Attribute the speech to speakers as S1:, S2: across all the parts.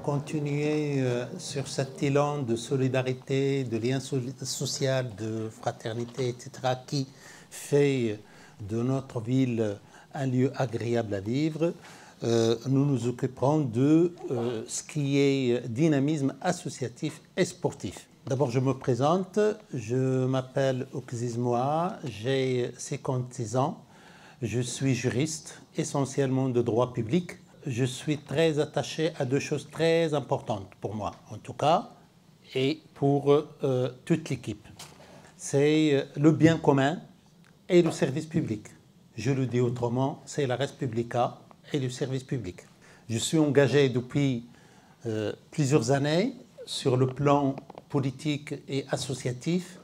S1: continuer sur cet élan de solidarité, de lien social, de fraternité, etc., qui fait de notre ville un lieu agréable à vivre. Nous nous occuperons de ce qui est dynamisme associatif et sportif. D'abord, je me présente. Je m'appelle Okziz Moa, j'ai 56 ans. Je suis juriste, essentiellement de droit public. Je suis très attaché à deux choses très importantes pour moi, en tout cas, et pour toute l'équipe. C'est le bien commun et le service public. Je le dis autrement, c'est la res publica et le service public. Je suis engagé depuis plusieurs années sur le plan politique et associatif,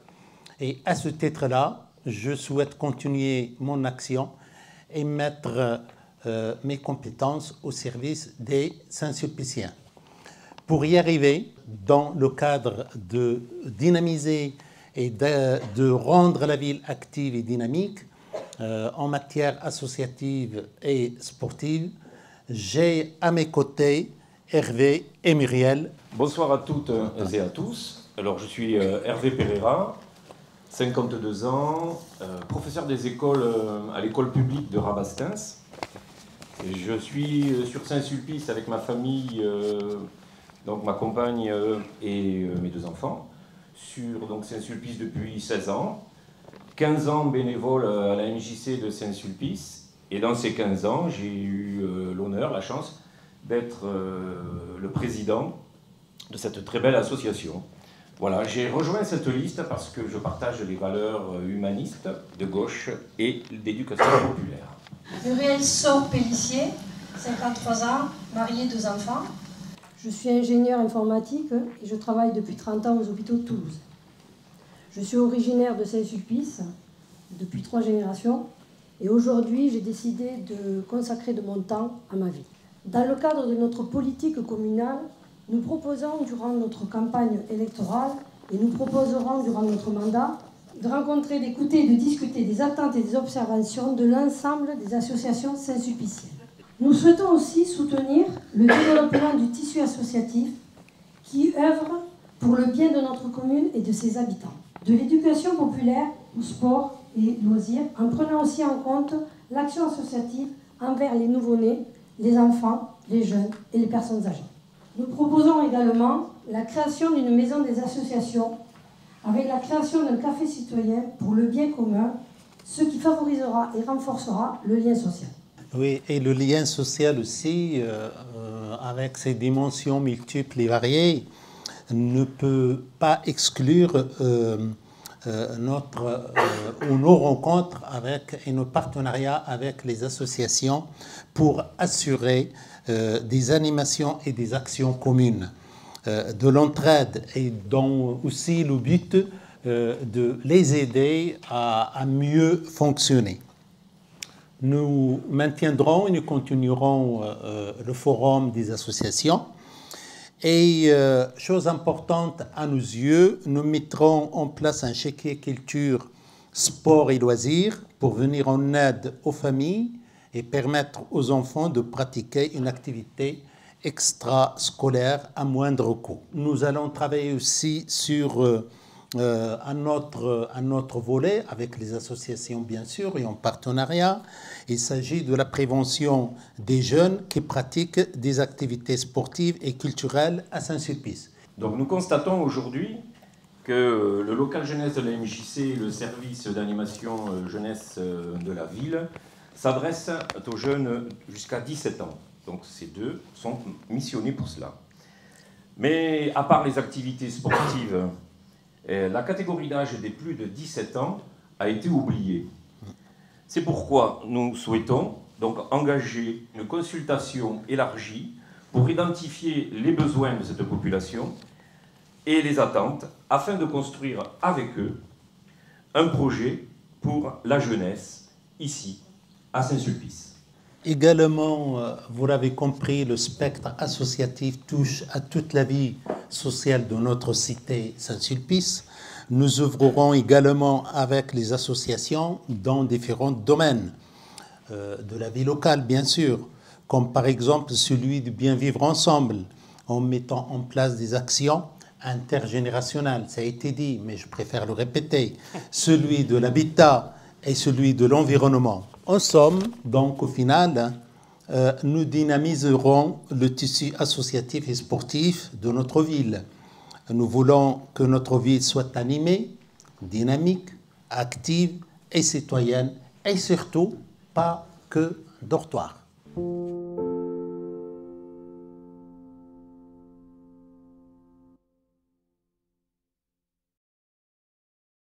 S1: et à ce titre-là, je souhaite continuer mon action et mettre mes compétences au service des Saint-Sulpiciens. Pour y arriver, dans le cadre de dynamiser et de rendre la ville active et dynamique en matière associative et sportive, j'ai à mes côtés Hervé et Muriel.
S2: Bonsoir à toutes et à tous. Alors je suis Hervé Pereira, 52 ans, professeur des écoles à l'école publique de Rabastens. Je suis sur Saint-Sulpice avec ma famille, donc ma compagne et mes deux enfants, sur Saint-Sulpice depuis 16 ans, 15 ans bénévole à la MJC de Saint-Sulpice, et dans ces 15 ans, j'ai eu l'honneur, la chance d'être le président de cette très belle association. Voilà, j'ai rejoint cette liste parce que je partage les valeurs humanistes, de gauche et d'éducation populaire.
S3: Muriel Sor-Pellissier, 53 ans, mariée, 2 enfants.
S4: Je suis ingénieure informatique et je travaille depuis 30 ans aux hôpitaux de Toulouse. Je suis originaire de Saint-Sulpice depuis 3 générations et aujourd'hui j'ai décidé de consacrer de mon temps à ma vie. Dans le cadre de notre politique communale, nous proposons durant notre campagne électorale et nous proposerons durant notre mandat de rencontrer, d'écouter et de discuter des attentes et des observations de l'ensemble des associations saint-sulpiciennes. Nous souhaitons aussi soutenir le développement du tissu associatif qui œuvre pour le bien de notre commune et de ses habitants. De l'éducation populaire au sport et loisirs, en prenant aussi en compte l'action associative envers les nouveau-nés, les enfants, les jeunes et les personnes âgées. Nous proposons également la création d'une maison des associations avec la création d'un café citoyen pour le bien commun, ce qui favorisera et renforcera le lien social.
S1: Oui, et le lien social aussi, avec ses dimensions multiples et variées, ne peut pas exclure nos rencontres avec, et nos partenariats avec les associations pour assurer des animations et des actions communes, de l'entraide, et dont aussi le but de les aider à mieux fonctionner. Nous maintiendrons et nous continuerons le forum des associations. Et chose importante à nos yeux, nous mettrons en place un chéquier culture, sport et loisirs pour venir en aide aux familles et permettre aux enfants de pratiquer une activité extrascolaire à moindre coût. Nous allons travailler aussi sur un autre volet avec les associations bien sûr et en partenariat. Il s'agit de la prévention des jeunes qui pratiquent des activités sportives et culturelles à Saint-Sulpice.
S2: Donc nous constatons aujourd'hui que le local jeunesse de la MJC, le service d'animation jeunesse de la ville, s'adresse aux jeunes jusqu'à 17 ans. Donc ces deux sont missionnés pour cela. Mais à part les activités sportives, la catégorie d'âge des plus de 17 ans a été oubliée. C'est pourquoi nous souhaitons donc engager une consultation élargie pour identifier les besoins de cette population et les attentes afin de construire avec eux un projet pour la jeunesse ici, à Saint-Sulpice.
S1: Également, vous l'avez compris, le spectre associatif touche à toute la vie sociale de notre cité Saint-Sulpice. Nous œuvrerons également avec les associations dans différents domaines de la vie locale, bien sûr, comme par exemple celui du bien vivre ensemble, en mettant en place des actions intergénérationnelles. Ça a été dit, mais je préfère le répéter. Celui de l'habitat et celui de l'environnement. En somme, donc au final, nous dynamiserons le tissu associatif et sportif de notre ville. Nous voulons que notre ville soit animée, dynamique, active et citoyenne, et surtout pas que dortoir.